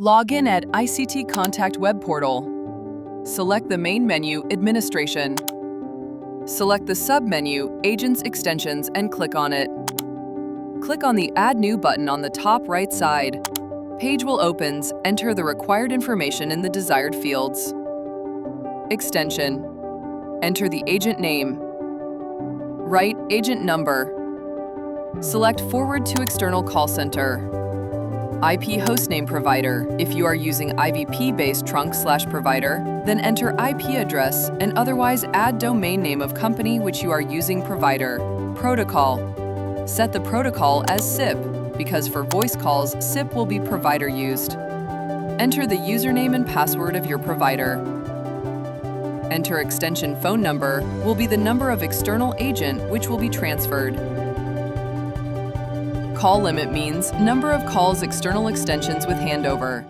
Log in at ICTContact web portal. Select the main menu, Administration. Select the sub-menu, Agents Extensions, and click on it. Click on the Add New button on the top right side. Page will open. Enter the required information in the desired fields. Extension. Enter the agent name. Write agent number. Select Forward to External Call Center. IP hostname provider. If you are using IVP-based trunk/provider, then enter IP address and otherwise add domain name of company which you are using provider. Protocol. Set the protocol as SIP, because for voice calls, SIP will be provider used. Enter the username and password of your provider. Enter extension phone number will be the number of external agent which will be transferred. Call limit means number of calls external extensions with handover.